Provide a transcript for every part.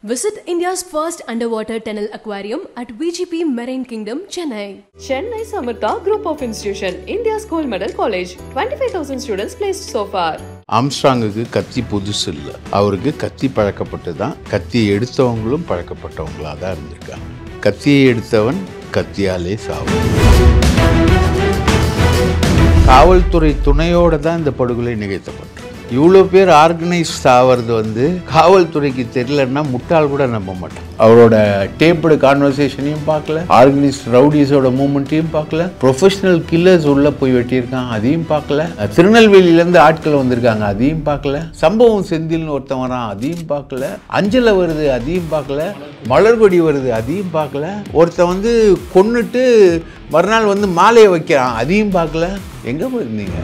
Visit India's first underwater tunnel aquarium at VGP Marine Kingdom, Chennai. Chennai Samartha Group of Institution, India's gold medal college. 25,000 students placed so far. ஆம்ஸ்ட்ராங்குக்கு கத்தி புதுசு இல்லை, அவருக்கு கத்தி பழக்கப்பட்டு தான். கத்தியை எடுத்தவங்களும் பழக்கப்பட்டவங்களாக தான் இருந்திருக்காங்க. கத்தியை எடுத்தவன் கத்தியாலே சாவும். காவல்துறை துணையோடு தான் இந்த படுகொலை நிகழ்த்தப்பட்டது. இவ்வளோ பேர் ஆர்கனைஸ்ட் ஆகிறது காவல்துறைக்கு தெரியலன்னா முட்டாள் கூட நம்ப மாட்டான். அவரோட டேப்டு கான்வர்சேஷனையும் பார்க்கல, ஆர்கனைஸ்ட் ரவுடிஸோட மூமெண்ட்டையும் பார்க்கல, ப்ரொஃபஷனல் கில்லர்ஸ் உள்ள போய் வெட்டியிருக்கான் அதையும் பார்க்கல, திருநெல்வேலியிலேருந்து ஆட்கள் வந்திருக்காங்க அதையும் பார்க்கல, சம்பவம் செந்தில்னு ஒருத்தன் வரான் அதையும் பார்க்கல, அஞ்சலை வருது அதையும் பார்க்கல, மலர்கொடி வருது அதையும் பார்க்கல, ஒருத்தன் கொன்னுட்டு மறுநாள் மாலையை வைக்கிறான் அதையும் பார்க்கல. எங்கே போயிருந்தீங்க?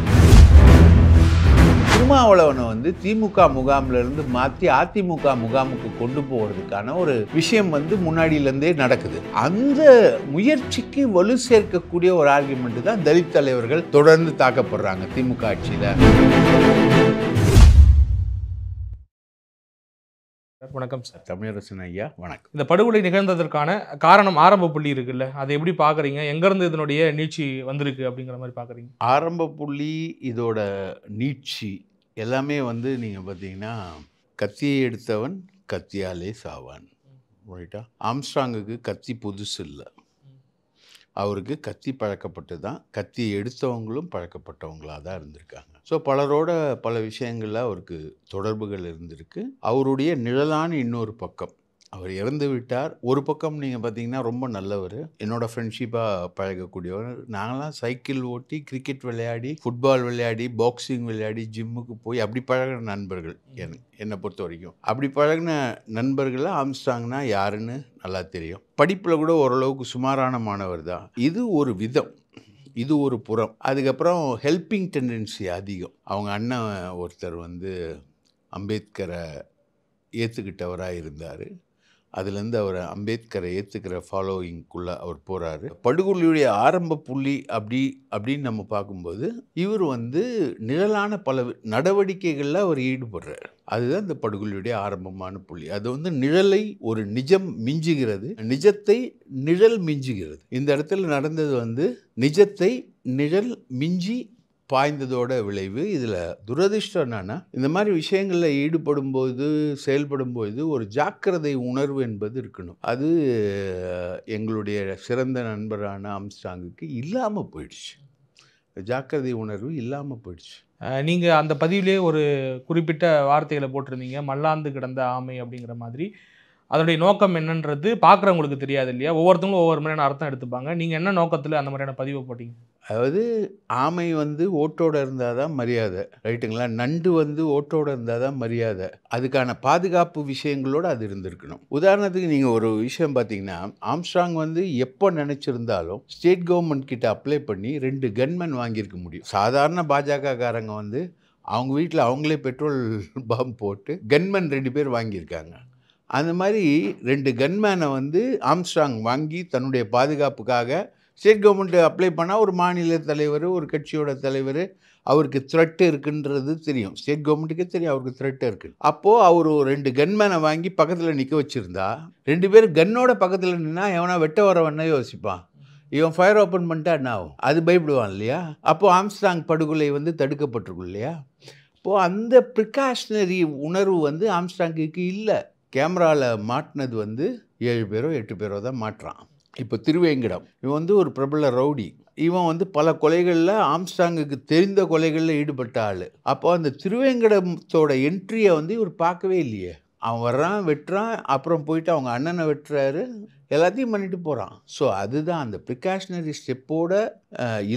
திருமாவளவனை திமுக முகாமில் இருந்து மாற்றி அதிமுக முகாமுக்கு கொண்டு போகிறதுக்கான ஒரு விஷயம் முன்னாடியிலேருந்தே நடக்குது. அந்த முயற்சிக்கு வலு சேர்க்கக்கூடிய ஒரு ஆர்குமெண்ட் தான் தலித் தலைவர்கள் தொடர்ந்து தாக்கப்படுறாங்க திமுக ஆட்சியில். வணக்கம் சார். தமிழரசன் ஐயா வணக்கம். இந்த படுகொலை நிகழ்ந்ததற்கான காரணம் ஆரம்ப புள்ளி இருக்குல்ல, அதை எப்படி பார்க்குறீங்க? எங்கேருந்து இதனுடைய நீட்சி வந்திருக்கு அப்படிங்கிற மாதிரி பார்க்குறீங்க? ஆரம்ப புள்ளி, இதோட நீட்சி எல்லாமே நீங்கள் பார்த்தீங்கன்னா, கத்தியை எடுத்தவன் கத்தியாலே சாவான். ரைட்டா? ஆம்ஸ்ட்ராங்குக்கு கத்தி புதுசு இல்லை, அவருக்கு கத்தி பழக்கப்பட்டு தான். கத்தியை எடுத்தவங்களும் பழக்கப்பட்டவங்களாக தான் இருந்திருக்காங்க. ஸோ பலரோட பல விஷயங்களில் அவருக்கு தொடர்புகள் இருந்திருக்கு. அவருடைய நிழலான இன்னொரு பக்கம், அவர் இறந்து விட்டார். ஒரு பக்கம் நீங்கள் பார்த்தீங்கன்னா ரொம்ப நல்லவர், என்னோடய ஃப்ரெண்ட்ஷிப்பாக பழகக்கூடியவர். நாங்களாம் சைக்கிள் ஓட்டி, கிரிக்கெட் விளையாடி, ஃபுட்பால் விளையாடி, பாக்ஸிங் விளையாடி, ஜிம்முக்கு போய் அப்படி பழகின நண்பர்கள். என்னை பொறுத்த வரைக்கும் அப்படி பழகின நண்பர்களை ஆம்ஸ்ட்ராங்னா யாருன்னு நல்லா தெரியும். படிப்பில் கூட ஓரளவுக்கு சுமாரான மாணவர் தான். இது ஒரு விதம், இது ஒரு புறம். அதுக்கப்புறம் ஹெல்பிங் டெண்டன்சி அதிகம். அவங்க அண்ணன் ஒருத்தர் அம்பேத்கரை ஏற்றுக்கிட்டவராக இருந்தார். அதுலேருந்து அவர் அம்பேத்கரை ஏற்றுக்கிற ஃபாலோயிங்குள்ளே அவர் போகிறாரு. படுகொலையுடைய ஆரம்ப புள்ளி அப்படின்னு நம்ம பார்க்கும்போது இவர் நிழலான பல நடவடிக்கைகளில் அவர் ஈடுபடுறார். அதுதான் இந்த படுகொலையுடைய ஆரம்பமான புள்ளி. அது நிழலை ஒரு நிஜம் மிஞ்சுகிறது, நிஜத்தை நிழல் மிஞ்சுகிறது. இந்த இடத்துல நடந்தது நிஜத்தை நிழல் மிஞ்சி பாய்ந்ததோட விளைவு. இதில் துரதிர்ஷ்டம் என்னன்னா, இந்த மாதிரி விஷயங்களில் ஈடுபடும்போது, செயல்படும்போது ஒரு ஜாக்கிரதை உணர்வு என்பது இருக்கணும். அது எங்களுடைய சிறந்த நண்பரான ஆம்ஸ்ட்ராங்குக்கு இல்லாமல் போயிடுச்சு. ஜாக்கிரதை உணர்வு இல்லாமல் போயிடுச்சு. நீங்கள் அந்த பதிவிலே ஒரு குறிப்பிட்ட வார்த்தைகளை போட்டிருந்தீங்க, மல்லாந்து கிடந்த ஆமை அப்படிங்கிற மாதிரி. அதனுடைய நோக்கம் என்னன்றது பார்க்குறவங்களுக்கு தெரியாது இல்லையா? ஒவ்வொருத்தவங்களும் ஒவ்வொரு மாதிரியான அர்த்தம் எடுத்துப்பாங்க. நீங்கள் என்ன நோக்கத்தில் அந்த மாதிரியான பதிவை போட்டிங்க? அதாவது ஆமை ஓட்டோடு இருந்தால் தான் மரியாதை, ரைட்டுங்களா? நண்டு ஓட்டோடு இருந்தால் தான் மரியாதை. அதுக்கான பாதுகாப்பு விஷயங்களோடு அது இருந்திருக்கணும். உதாரணத்துக்கு நீங்கள் ஒரு விஷயம் பார்த்தீங்கன்னா, ஆம்ஸ்ட்ராங் எப்போ நினச்சிருந்தாலும் ஸ்டேட் கவர்மெண்ட் கிட்ட அப்ளை பண்ணி 2 கன்மேன் வாங்கியிருக்க முடியும். சாதாரண பாஜக காரங்க அவங்க வீட்டில் அவங்களே பெட்ரோல் பாம்பு போட்டு கன்மேன் 2 பேர் வாங்கியிருக்காங்க. அந்த மாதிரி 2 கன்மேனை ஆம்ஸ்ட்ராங் வாங்கி தன்னுடைய பாதுகாப்புக்காக ஸ்டேட் கவர்மெண்ட்டு அப்ளை பண்ணால் ஒரு மாநில தலைவர், ஒரு கட்சியோட தலைவர், அவருக்கு த்ரெட்டு இருக்குன்றது தெரியும். ஸ்டேட் கவர்மெண்ட்டுக்கே தெரியும் அவருக்கு த்ரெட்டு இருக்குது. அப்போது அவர் 2 கன்மேனை வாங்கி பக்கத்தில் நிற்க வச்சுருந்தா, 2 பேர் கன்னோட பக்கத்தில் நின்னா எவனா வெட்ட வரவன்னா யோசிப்பான். இவன் ஃபயர் ஓப்பன் பண்ணிட்டா என்ன ஆகும்? அது பயப்படுவான் இல்லையா? அப்போது ஆம்ஸ்ட்ராங் படுகொலை தடுக்கப்பட்டிருக்கும் இல்லையா? அப்போது அந்த ப்ரிகாஷனரி உணர்வு ஆம்ஸ்ட்ராங்குக்கு இல்லை. கேமராவில் மாட்டினது 7 பேரோ 8 பேரோ தான் மாட்டுறான். இப்போ திருவேங்கடம் இவன் ஒரு பிரபல ரவுடி. இவன் பல கொலைகளில், ஆம்ஸ்ட்ராங்குக்கு தெரிந்த கொலைகளில் ஈடுபட்ட ஆள். அப்போ அந்த திருவேங்கடத்தோட என்ட்ரியை இவர் பார்க்கவே இல்லையே. அவன் வர்றான், வெட்டுறான், அப்புறம் போயிட்டு அவங்க அண்ணனை வெட்டுறாரு, எல்லாத்தையும் பண்ணிட்டு போகிறான். ஸோ அதுதான் அந்த ப்ரிகாஷனரி ஸ்டெப்போடு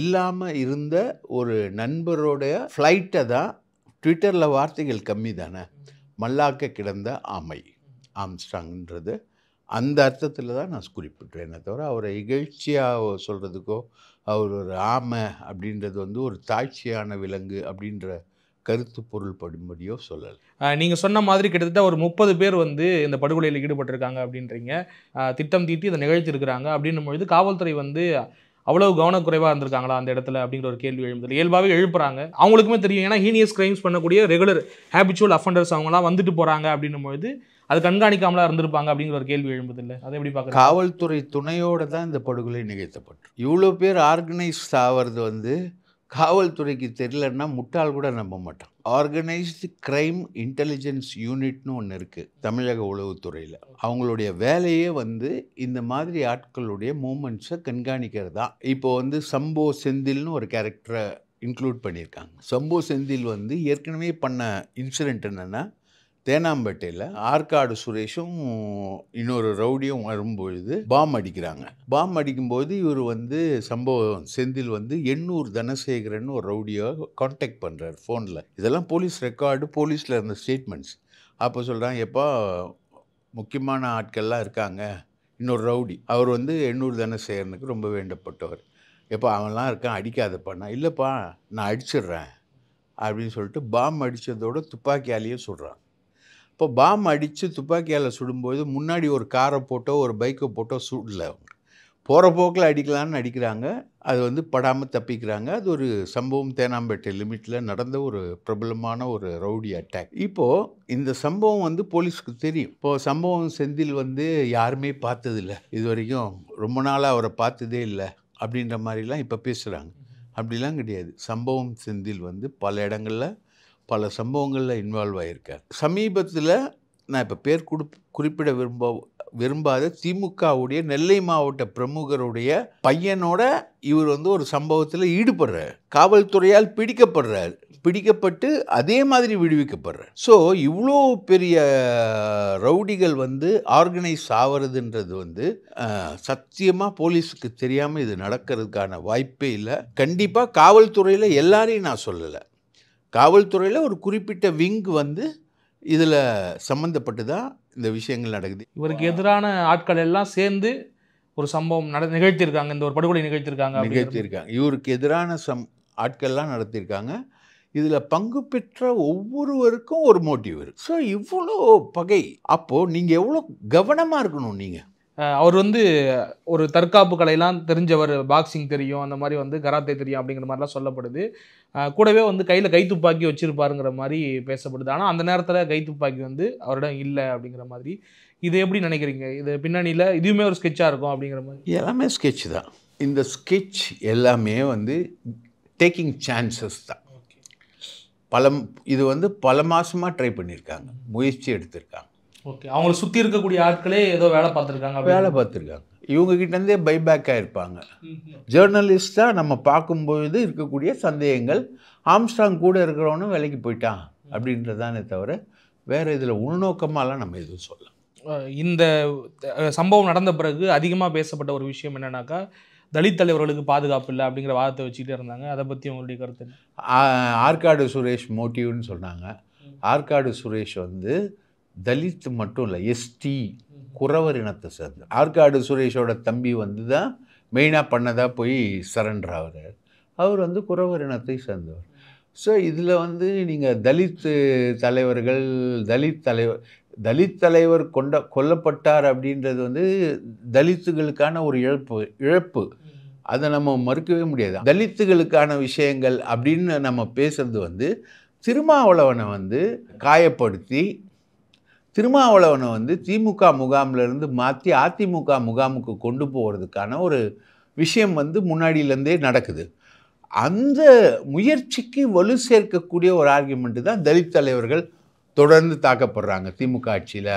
இல்லாமல் இருந்த ஒரு நண்பரோடைய ஃப்ளைட்டை தான். ட்விட்டரில் வார்த்தைகள் கம்மி தானே, மல்லாக்க கிடந்த ஆமை ஆம்ஸ்ட்ராங்ன்றது அந்த அர்த்தத்தில் தான் நான் குறிப்பிட்றேனே தவிர அவரை இகழ்ச்சியாக சொல்கிறதுக்கோ, அவர் ஒரு ஆமை அப்படின்றது ஒரு தாழ்ச்சியான விலங்கு அப்படின்ற கருத்து பொருள் படும்படியோ சொல்லலை. நீங்கள் சொன்ன மாதிரி கிட்டத்தட்ட ஒரு 30 பேர் இந்த படுகொலையில் ஈடுபட்டிருக்காங்க அப்படின்றீங்க. திட்டம் தீட்டி இதை நிகழ்த்திருக்கிறாங்க அப்படின்னும் பொழுது காவல்துறை அவ்வளவு கவனக்குறைவாக இருந்திருக்காங்களா அந்த இடத்துல அப்படிங்கிற ஒரு கேள்வி எழுப்புது. இயல்பாகவே எழுப்புறாங்க. அவங்களுக்குமே தெரியும், ஏன்னா ஹீனியஸ் கிரைம்ஸ் பண்ணக்கூடிய ரெகுலர் ஹேபிச்சுவல் அஃபண்டர்ஸ் அவங்களாம் வந்துட்டு போகிறாங்க அப்படின்னும் பொழுது அது கண்காணிக்காமலா இருந்திருப்பாங்க அப்படிங்கிற ஒரு கேள்வி எழுப்புது இல்லை? அதை எப்படி பார்க்குறேன்? காவல்துறை துணையோடு தான் இந்த படுகொலை நிகழ்த்தப்பட்டு இவ்வளோ பேர் ஆர்கனைஸ்ட் ஆகிறது வந்து காவல்துறைக்கு தெரியலன்னா முட்டாள் கூட நம்ப மாட்டான். ஆர்கனைஸ்டு கிரைம் இன்டெலிஜென்ஸ் யூனிட்னு ஒன்று இருக்குது தமிழக உளவுத்துறையில். அவங்களுடைய வேலையே வந்து இந்த மாதிரி ஆட்களுடைய மூமெண்ட்ஸை கண்காணிக்கிறது தான். இப்போ வந்து சம்போ செந்தில்னு ஒரு கேரக்டரை இன்க்ளூட் பண்ணியிருக்காங்க. சம்போ செந்தில் வந்து ஏற்கனவே பண்ண இன்சிடெண்ட் என்னென்னா, தேனாம்பேட்டையில் ஆற்காடு சுரேஷும் இன்னொரு ரவுடியும் வரும்பொழுது பாம் அடிக்கிறாங்க. பாம் அடிக்கும்போது இவர் வந்து சம்பவம் செந்தில் வந்து எண்ணூர் தனசேகரன் ஒரு ரவுடியை கான்டாக்ட் பண்ணுறார் ஃபோனில். இதெல்லாம் போலீஸ் ரெக்கார்டு, போலீஸில் இருந்த ஸ்டேட்மெண்ட்ஸ். அப்போ சொல்கிறாங்க, எப்பா முக்கியமான ஆட்கள்லாம் இருக்காங்க, இன்னொரு ரவுடி அவர் வந்து எண்ணூர் தனசேகரனுக்கு ரொம்ப வேண்டப்பட்டவர், எப்போ அவன்லாம் இருக்கான் அடிக்காதப்பாண்ணா. இல்லைப்பா நான் அடிச்சிடுறேன் அப்படின்னு சொல்லிட்டு பாம் அடித்ததோட துப்பாக்கியாலேயே சுடுறான். இப்போ பாம் அடித்து துப்பாக்கியால் சுடும்போது முன்னாடி ஒரு காரை போட்டோ ஒரு பைக்கை போட்டோ சுடல, அவங்க போகிற போக்கில் அடிக்கலான்னு அடிக்கிறாங்க. அது வந்து படாமல் தப்பிக்கிறாங்க. அது ஒரு சம்பவம் தேனாம்பேட்டை லிமிட்டில் நடந்த ஒரு பிரபலமான ஒரு ரவுடி அட்டாக். இப்போது இந்த சம்பவம் வந்து போலீஸ்க்கு தெரியும். இப்போது சம்பவம் செந்தில் வந்து யாருமே பார்த்ததில்ல இது வரைக்கும், ரொம்ப நாளாக அவரை பார்த்ததே இல்லை அப்படின்ற மாதிரிலாம் இப்போ பேசுகிறாங்க. அப்படிலாம் கிடையாது. சம்பவம் செந்தில் வந்து பல இடங்களில் பல சம்பவங்களில் இன்வால்வ் ஆகியிருக்கார். சமீபத்தில் நான் இப்போ பேர் குறிப்பிட விரும்பாத திமுகவுடைய நெல்லை மாவட்ட பிரமுகருடைய பையனோட இவர் வந்து ஒரு சம்பவத்தில் ஈடுபடுறார். காவல்துறையால் பிடிக்கப்பட்டு அதே மாதிரி விடுவிக்கப்படுறார். ஸோ இவ்வளோ பெரிய ரவுடிகள் வந்து ஆர்கனைஸ் ஆகிறதுன்றது வந்து சத்தியமாக போலீஸுக்கு தெரியாமல் இது நடக்கிறதுக்கான வாய்ப்பே இல்லை. கண்டிப்பாக காவல்துறையில் எல்லாரையும் நான் சொல்லலை, காவல்துறையில் ஒரு குறிப்பிட்ட விங் வந்து இதில் சம்மந்தப்பட்டு தான் இந்த விஷயங்கள் நடக்குது. இவருக்கு எதிரான ஆட்கள் எல்லாம் சேர்ந்து ஒரு சம்பவம் நிகழ்த்தியிருக்காங்க, இந்த ஒரு படுகொலை நிகழ்த்தியிருக்காங்க. இவருக்கு எதிரான ஆட்கள்லாம் நடத்தியிருக்காங்க. இதில் பங்கு பெற்ற ஒவ்வொருவருக்கும் ஒரு மோட்டிவ் இருக்குது. ஸோ இவ்வளோ பகை, அப்போது நீங்கள் எவ்வளோ கவனமாக இருக்கணும். நீங்கள் அவர் வந்து ஒரு தற்காப்பு கலையெல்லாம் தெரிஞ்சவர், பாக்ஸிங் தெரியும், அந்த மாதிரி வந்து கராத்தே தெரியும் அப்படிங்கிற மாதிரிலாம் சொல்லப்படுது. கூடவே வந்து கையில் கைத்துப்பாக்கி வச்சுருப்பாருங்கிற மாதிரி பேசப்படுது. ஆனால் அந்த நேரத்தில் கைத்துப்பாக்கி வந்து அவரிடம் இல்லை அப்படிங்கிற மாதிரி. இது எப்படி நினைக்கிறீங்க? இது பின்னணியில் இதுவுமே ஒரு ஸ்கெட்சாக இருக்கும் அப்படிங்கிற மாதிரி? எல்லாமே ஸ்கெட்ச் தான். இந்த ஸ்கெட்ச் எல்லாமே வந்து டேக்கிங் சான்சஸ் தான். இது வந்து பல மாதமாக ட்ரை பண்ணியிருக்காங்க, முயற்சி எடுத்திருக்காங்க. ஓகே, அவங்கள சுற்றி இருக்கக்கூடிய ஆட்களே ஏதோ வேலை பார்த்துருக்காங்க. இவங்ககிட்டேருந்தே பைபேக் ஆகிருப்பாங்க. ஜேர்னலிஸ்டாக நம்ம பார்க்கும்பொழுது இருக்கக்கூடிய சந்தேகங்கள், ஆம்ஸ்ட்ராங் கூட இருக்கிறவனும் வேலைக்கு போயிட்டான் அப்படின்றதானே தவிர வேறு இதில் உள்நோக்கமாலாம் நம்ம எதுவும் சொல்லலாம். இந்த சம்பவம் நடந்த பிறகு அதிகமாக பேசப்பட்ட ஒரு விஷயம் என்னன்னாக்கா, தலித் தலைவர்களுக்கு பாதுகாப்பு இல்லை அப்படிங்கிற வாதத்தை வச்சுக்கிட்டே இருந்தாங்க. அதை பற்றி உங்களுடைய கருத்து என்ன? ஆற்காடு சுரேஷ் மோட்டிவ்னு சொன்னாங்க. ஆற்காடு சுரேஷ் வந்து தலித் மட்டும் இல்லை, எஸ்டி குறவர் இனத்தை சேர்ந்த ஆற்காடு சுரேஷோட தம்பி வந்து தான் மெயினாக பண்ணதாக போய் சரண்டர் ஆகிறார். அவர் வந்து குறவர் இனத்தை சேர்ந்தவர். ஸோ இதில் வந்து நீங்கள் தலித் தலைவர் கொல்லப்பட்டார் அப்படின்றது வந்து தலித்துகளுக்கான ஒரு இழப்பு. அதை நம்ம மறுக்கவே முடியாது. தலித்துகளுக்கான விஷயங்கள் அப்படின்னு நம்ம பேசுறது வந்து திருமாவளவனை வந்து காயப்படுத்தி திருமாவளவனை வந்து திமுக முகாமிலிருந்து மாற்றி அதிமுக முகாமுக்கு கொண்டு போகிறதுக்கான ஒரு விஷயம் வந்து முன்னாடியிலேருந்தே நடக்குது. அந்த முயற்சிக்கு வலு சேர்க்கக்கூடிய ஒரு ஆர்கியூமெண்ட்டு தான் தலித் தலைவர்கள் தொடர்ந்து தாக்கப்படுறாங்க திமுக ஆட்சியில்.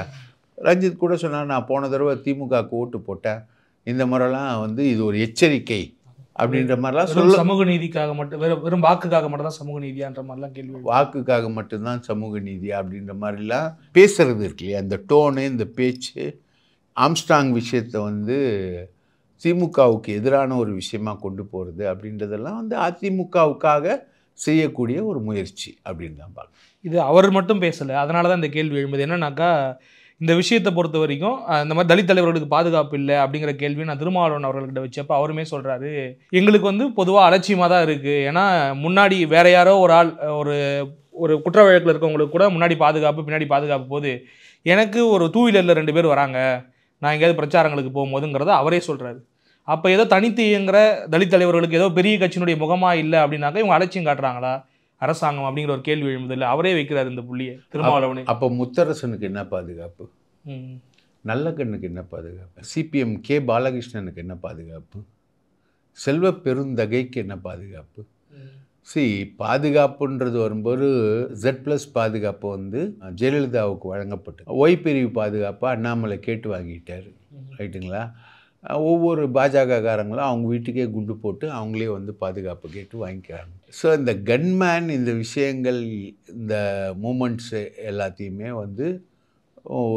ரஞ்சித் கூட சொன்னார், நான் போன தடவை திமுகவுக்கு ஓட்டு போட்டேன், இந்த முறைலாம் வந்து இது ஒரு எச்சரிக்கை அப்படின்ற மாதிரிலாம் சொல்ல. சமூக நீதிக்காக மட்டும், வெறும் வாக்குக்காக மட்டும் தான் சமூக நீதியான்ற மாதிரிலாம் கேள்வி. வாக்குக்காக மட்டும்தான் சமூக நீதியா அப்படின்ற மாதிரிலாம் பேசுறது இருக்கு இல்லையா, இந்த டோனு, இந்த பேச்சு. ஆம்ஸ்ட்ராங் விஷயத்தை வந்து திமுகவுக்கு எதிரான ஒரு விஷயமா கொண்டு போகிறது அப்படின்றதெல்லாம் வந்து அதிமுகவுக்காக செய்யக்கூடிய ஒரு முயற்சி அப்படின்னு தான் பார்க்கணும். இது அவர் மட்டும் பேசலை, அதனால தான் இந்த கேள்வி எழும்புது. என்னன்னாக்கா, இந்த விஷயத்தை பொறுத்த வரைக்கும் இந்த மாதிரி தலித் தலைவர்களுக்கு பாதுகாப்பு இல்லை அப்படிங்கிற கேள்வி நான் திருமாவளவன் அவர்கள்கிட்ட வச்சப்போ அவருமே சொல்கிறாரு, எங்களுக்கு வந்து பொதுவாக அலட்சியமாக தான் இருக்குது. ஏன்னா முன்னாடி வேற யாரோ ஒரு ஆள் ஒரு குற்ற வழக்கில் இருக்கவங்களுக்கு கூட முன்னாடி பாதுகாப்பு பின்னாடி பாதுகாப்பு போது, எனக்கு ஒரு 2 வீலரில் 2 பேர் வராங்க, நான் எங்கேயாவது பிரச்சாரங்களுக்கு போகும்போதுங்கிறத அவரே சொல்கிறாரு. அப்போ ஏதோ தனித்து இயங்குற தலித் தலைவர்களுக்கு ஏதோ பெரிய கட்சியினுடைய முகமா இல்லை அப்படின்னாக்கா இவங்க அலட்சியம் காட்டுறாங்களா அரசாங்கம் அப்படிங்கிற ஒரு கேள்வி எழும்புதில்லை. அவரே வைக்கிறார் இந்த புள்ளியை திருமாவளவனே. அப்போ முத்தரசனுக்கு என்ன பாதுகாப்பு? நல்லக்கண்ணுக்கு என்ன பாதுகாப்பு? சிபிஎம் கே பாலகிருஷ்ணனுக்கு என்ன பாதுகாப்பு? செல்வ பெருந்தகைக்கு என்ன பாதுகாப்பு? பாதுகாப்புன்றது வரும்போது Z+ பாதுகாப்பு வந்து ஜெயலலிதாவுக்கு வழங்கப்பட்டது. ஒய் பிரிவு பாதுகாப்பு அண்ணாமலை கேட்டு வாங்கிட்டார். ரைட்டுங்களா? ஒவ்வொரு பாஜகக்காரங்களும் அவங்க வீட்டுக்கே குண்டு போட்டு அவங்களே வந்து பாதுகாப்பு கேட்டு வாங்கிக்கிறாங்க. ஸோ இந்த கன்மேன் இந்த விஷயங்கள் இந்த மூமெண்ட்ஸு எல்லாத்தையுமே வந்து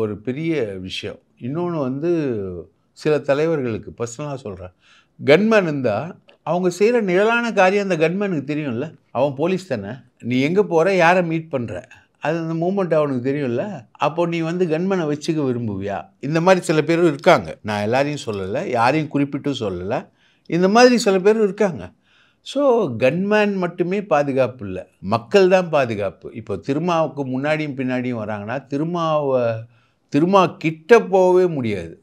ஒரு பெரிய விஷயம். இன்னொன்று வந்து சில தலைவர்களுக்கு பர்சனலாக சொல்கிறேன், கன்மேன் இருந்தால் அவங்க செய்கிற நிழலான காரியம் அந்த கன்மேனுக்கு தெரியும்ல. அவன் போலீஸ் தானே, நீ எங்கே போகிற யாரை மீட் பண்ணுற அது அந்த மூமெண்ட் அவனுக்கு தெரியும்ல. அப்போ நீ வந்து கன்மேனை வச்சுக்க விரும்புவியா? இந்த மாதிரி சில பேர் இருக்காங்க. நான் எல்லாரையும் சொல்லலை, யாரையும் குறிப்பிட்டும் சொல்லலை. இந்த மாதிரி சில பேர் இருக்காங்க. ஸோ கன்மேன் மட்டுமே பாதுகாப்பு இல்லை, மக்கள் தான் பாதுகாப்பு. இப்போ திருமாவுக்கு முன்னாடியும் பின்னாடியும் வராங்கன்னா திருமா கிட்ட போகவே முடியாது.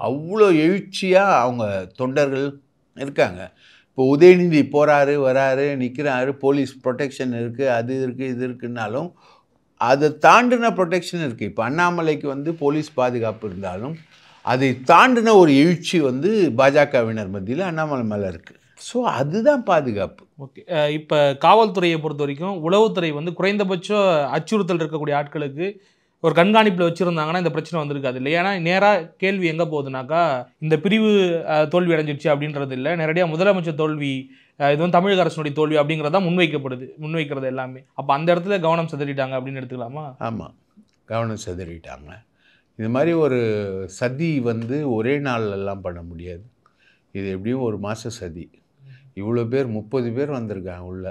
அவ்வளோ எழுச்சியாக அவங்க தொண்டர்கள் இருக்காங்க. இப்போ உதயநிதி போகிறாரு வராரு நிற்கிறாரு, போலீஸ் ப்ரொடெக்ஷன் இருக்குது, அது இருக்குது இது இருக்குன்னாலும் அதை தாண்டின ப்ரொடெக்ஷன் இருக்குது. இப்போ அண்ணாமலைக்கு வந்து போலீஸ் பாதுகாப்பு இருந்தாலும் அதை தாண்டின ஒரு எழுச்சி வந்து பாஜகவினர் மத்தியில் அண்ணாமலை மேலே இருக்குது. ஸோ அதுதான் பாதுகாப்பு. ஓகே, இப்போ காவல்துறையை பொறுத்த வரைக்கும் உளவுத்துறை வந்து குறைந்தபட்சம் அச்சுறுத்தல் இருக்கக்கூடிய ஆட்களுக்கு ஒரு கண்காணிப்பில் வச்சுருந்தாங்கன்னா இந்த பிரச்சனை வந்திருக்காது இல்லை. ஏன்னா நேராக கேள்வி எங்கே போகுதுனாக்கா இந்த பிரிவு தோல்வி அடைஞ்சிடுச்சு அப்படின்றது இல்லை, நேரடியாக முதலமைச்சர் தோல்வி, இது வந்து தமிழக அரசுடைய தோல்வி அப்படிங்கிறதா முன்வைக்கிறது எல்லாமே. அப்போ அந்த இடத்துல கவனம் சிதறிட்டாங்க அப்படின்னு எடுத்துக்கலாமா? ஆமாம், கவனம் சிதறிட்டாங்க. இது மாதிரி ஒரு சதி வந்து ஒரே நாள்லாம் பண்ண முடியாது. இது எப்படியும் ஒரு மாத சதி. இவ்வளோ பேர் 30 பேர் வந்திருக்காங்க உள்ள,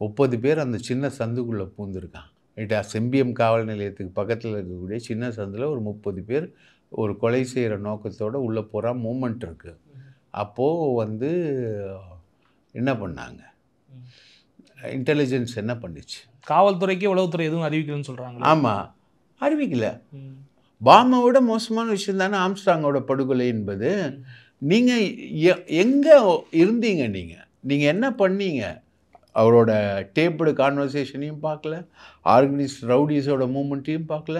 30 பேர் அந்த சின்ன சந்துக்குள்ளே பூந்துருக்கான். ரைட்டா? செம்பியம் காவல் நிலையத்துக்கு பக்கத்தில் இருக்கக்கூடிய சின்ன சந்தில் ஒரு 30 பேர் ஒரு கொலை செய்கிற நோக்கத்தோடு உள்ளே போகிற மூமெண்ட் இருக்குது. அப்போது வந்து என்ன பண்ணாங்க, இன்டெலிஜென்ஸ் என்ன பண்ணிச்சு? காவல்துறைக்கு உளவுத்துறை எதுவும் அறிவிக்கலன்னு சொல்கிறாங்க. ஆமாம், அறிவிக்கல. பாமை விட மோசமான விஷயம் தானே ஆம்ஸ்ட்ராங்கோட படுகொலை என்பது. நீங்கள் எங்கே இருந்தீங்க? நீங்கள் என்ன பண்ணீங்க? அவரோட டேப்டு கான்வர்சேஷனையும் பார்க்கல, ஆர்கனைஸ்ட் ரவுடிஸோட மூமெண்ட்டையும் பார்க்கல,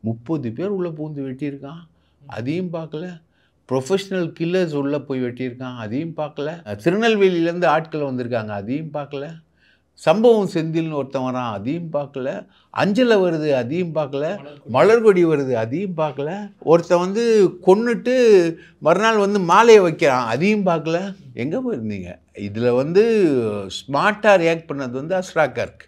30 பேர் உள்ளே பூந்து வெட்டியிருக்கான் அதையும் பார்க்கல, ப்ரொஃபஷ்னல் கில்லர்ஸ் உள்ளே போய் வெட்டியிருக்கான் அதையும் பார்க்கல, திருநெல்வேலியிலேருந்து ஆட்கள் வந்திருக்காங்க அதையும் பார்க்கல, சம்பவம் செந்தில்னு ஒருத்தன் வரான் அதையும் பார்க்கல, அஞ்சலை வருது அதையும் பார்க்கல, மலர்கொடி வருது அதையும் பார்க்கல, ஒருத்தன் வந்து கொன்னுட்டு மறுநாள் வந்து மாலையை வைக்கிறான் அதையும் பார்க்கல. எங்கே போயிருந்தீங்க? இதில் வந்து ஸ்மார்ட்டாக ரியாக்ட் பண்ணது வந்து அஸ்ரா கர்க்.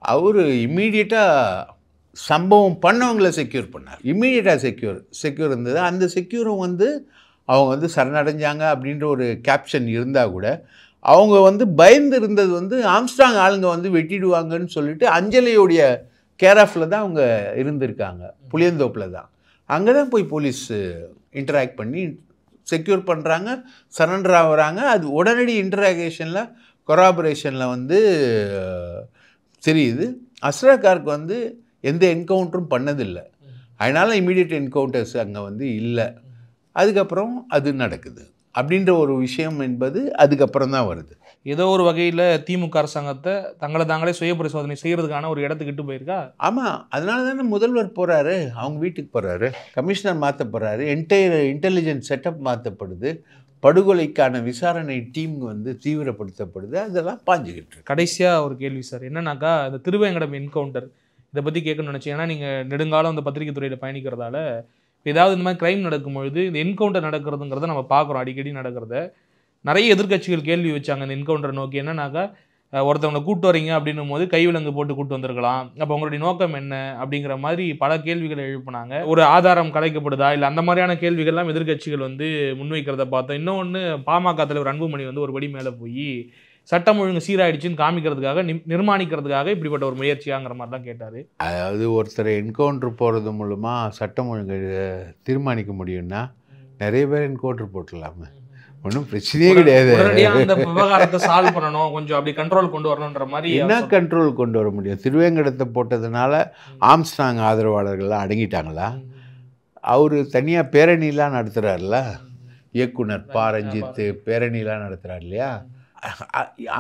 அவர் இம்மீடியட்டாக சம்பவம் பண்ணவங்களை செக்யூர் பண்ணார். இம்மீடியட்டாக செக்யூர் இருந்தது. அந்த செக்யூரும் வந்து அவங்க வந்து சரணடைஞ்சாங்க அப்படின்ற ஒரு கேப்ஷன் இருந்தால் கூட அவங்க வந்து பயந்து இருந்தது வந்து ஆம்ஸ்ட்ராங் ஆளுங்க வந்து வெட்டிடுவாங்கன்னு சொல்லிட்டு அஞ்சலியோடைய கேராஃபில் தான் அவங்க இருந்திருக்காங்க, புளியந்தோப்பில் தான். அங்கே தான் போய் போலீஸ் இன்டராக்ட் பண்ணி செக்யூர் பண்ணுறாங்க, சரண்டர் ஆகுறாங்க. அது உடனடி இன்டராகேஷனில் கொராபரேஷனில் வந்து தெரியுது. அஸ்ரா கார்க் வந்து எந்த என்கவுண்டரும் பண்ணதில்லை, அதனால் இமீடியட் என்கவுண்டர்ஸ் அங்கே வந்து இல்லை. அதுக்கப்புறம் அது நடக்குது அப்படின்ற ஒரு விஷயம் என்பது அதுக்கப்புறம் தான் வருது. ஏதோ ஒரு வகையில் திமுக அரசாங்கத்தை தங்களை தாங்களே சுய பரிசோதனை செய்கிறதுக்கான ஒரு இடத்துக்கிட்டு போயிருக்கா. ஆமாம், அதனால தானே முதல்வர் போகிறாரு, அவங்க வீட்டுக்கு போகிறாரு, கமிஷனர் மாற்ற போகிறாரு, என்டையர் இன்டெலிஜென்ஸ் செட்டப் மாற்றப்படுது, படுகொலைக்கான விசாரணை டீம் வந்து தீவிரப்படுத்தப்படுது, அதெல்லாம் பாஞ்சுக்கிட்டு இருக்கு. கடைசியாக ஒரு கேள்வி சார், என்னன்னாக்கா இந்த திருவேங்கடம் என்கவுண்டர் இதை பற்றி கேட்கணும்னு நினச்சேன். ஏன்னா நீங்கள் நெடுங்காலம் அந்த பத்திரிகை துறையில் பயணிக்கிறதால ஏதாவது இந்த மாதிரி க்ரைம் நடக்கும்பொழுது இந்த என்கவுண்டர் நடக்கிறதுங்கிறத நம்ம பார்க்குறோம், அடிக்கடி நடக்கிறத. நிறைய எதிர்க்கட்சிகள் கேள்வி வச்சாங்க இந்த என்கவுண்டரை நோக்கி. என்னன்னாக்கா ஒருத்தவங்களை கூட்டு வரீங்க அப்படின்னும் போது கைவிலங்கு போட்டு கூட்டு வந்திருக்கலாம், அப்போ உங்களுடைய நோக்கம் என்ன அப்படிங்கிற மாதிரி பல கேள்விகளை எழுப்பினாங்க. ஒரு ஆதாரம் கலைக்கப்படுதா இல்லை அந்த மாதிரியான கேள்விகள்லாம் எதிர்க்கட்சிகள் வந்து முன்வைக்கிறத பார்த்தோம். இன்னொன்று பாமக தலைவர் அன்புமணி வந்து ஒரு படி மேலே போய் சட்டம் ஒழுங்கு சீராயிடுச்சுன்னு காமிக்கிறதுக்காக நிர்மாணிக்கிறதுக்காக இப்படிப்பட்ட ஒரு முயற்சியாங்கிற மாதிரி தான் கேட்டார். அதாவது ஒருத்தரை என்கவுண்டர் போகிறது மூலமாக சட்டம் ஒழுங்கு தீர்மானிக்க முடியும்னா நிறைய பேர் என்கவுண்டர் போட்டுடலாமே, ஒன்றும் பிரச்சனையே கிடையாது. அந்த விவகாரத்தை சால்வ் பண்ணணும், கொஞ்சம் அப்படி கண்ட்ரோல் கொண்டு வரணுன்ற மாதிரி. என்ன கண்ட்ரோல் கொண்டு வர முடியும்? திருவேங்கடத்தை போட்டதுனால ஆம்ஸ்ட்ராங் ஆதரவாளர்கள்லாம் அடங்கிட்டாங்களா? அவர் தனியாக பேரணிலாம் நடத்துகிறார்ல, இயக்குனர் பா ரஞ்சித் பேரணிலாம் நடத்துகிறார் இல்லையா,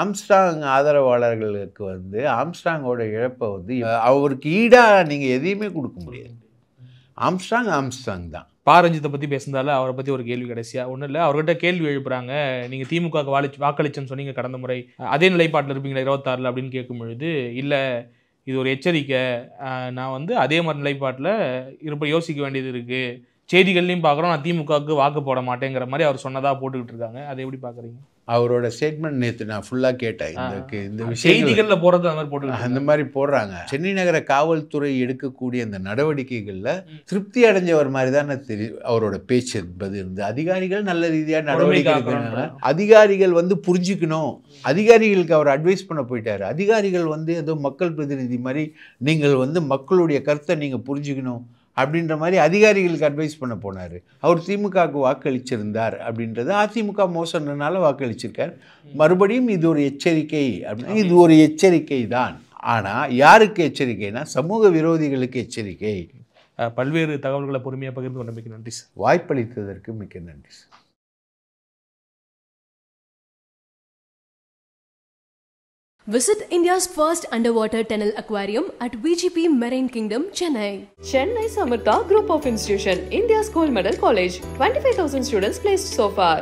ஆம்ஸ்ட்ராங் ஆதரவாளர்களுக்கு வந்து ஆம்ஸ்ட்ராங்கோட இழப்பை வந்து அவருக்கு ஈடாக நீங்கள் எதையுமே கொடுக்க முடியாது. ஆம்ஸ்ட்ராங் தான். பாரஞ்சித்தை பற்றி பேசுனதால அவரை பற்றி ஒரு கேள்வி கடைசியாக ஒன்றும் இல்லை, அவர்கிட்ட கேள்வி எழுப்புறாங்க, நீங்கள் திமுகவுக்கு வாக்களிச்சேன்னு சொன்னீங்க கடந்த முறை, அதே நிலைப்பாட்டில் இருப்பீங்களா 26 அப்படின்னு கேட்கும் பொழுது, இல்லை இது ஒரு எச்சரிக்கை, நான் வந்து அதே மாதிரி நிலைப்பாட்டில் யோசிக்க வேண்டியது இருக்குது, செய்திகள்லையும் பார்க்குறோம் நான் திமுகவுக்கு வாக்கு போட மாட்டேங்கிற மாதிரி அவர் சொன்னதாக போட்டுக்கிட்டு இருக்காங்க. அதை எப்படி பார்க்குறீங்க? அவரோட ஸ்டேட்மெண்ட் நேற்று நான் ஃபுல்லாக கேட்டேன். இந்த செய்திகளில் போடுறது அந்த மாதிரி போட்டு அந்த மாதிரி போடுறாங்க. சென்னை நகர காவல்துறை எடுக்கக்கூடிய அந்த நடவடிக்கைகளில் திருப்தி அடைஞ்சவர் மாதிரி தான் தெரியும் அவரோட பேச்சு என்பது இருந்து. அதிகாரிகள் நல்ல ரீதியாக நடவடிக்கை எடுக்கிறாங்க. அதிகாரிகள் வந்து புரிஞ்சுக்கணும். அதிகாரிகளுக்கு அவர் அட்வைஸ் பண்ண போயிட்டாரு. அதிகாரிகள் வந்து ஏதோ மக்கள் பிரதிநிதி மாதிரி நீங்கள் வந்து மக்களுடைய கருத்தை நீங்கள் புரிஞ்சுக்கணும் அப்படின்ற மாதிரி அதிகாரிகளுக்கு அட்வைஸ் பண்ண போனார். அவர் திமுகவுக்கு வாக்களிச்சிருந்தார் அப்படின்றது அதிமுக மோசம்னால வாக்களிச்சிருக்கார். மறுபடியும் இது ஒரு எச்சரிக்கை அப்படின்னா இது ஒரு எச்சரிக்கை தான். ஆனால் யாருக்கு எச்சரிக்கைனா சமூக விரோதிகளுக்கு எச்சரிக்கை. பல்வேறு தகவல்களை பொறுமையாக பகிர்ந்து கொண்ட மிக்க நன்றி சார். வாய்ப்பளித்ததற்கு மிக்க நன்றி sir. Visit India's first underwater tunnel aquarium at VGP Marine Kingdom, Chennai. Chennai Samartha Group of Institution, India's Gold Medal College, 25,000 students placed so far.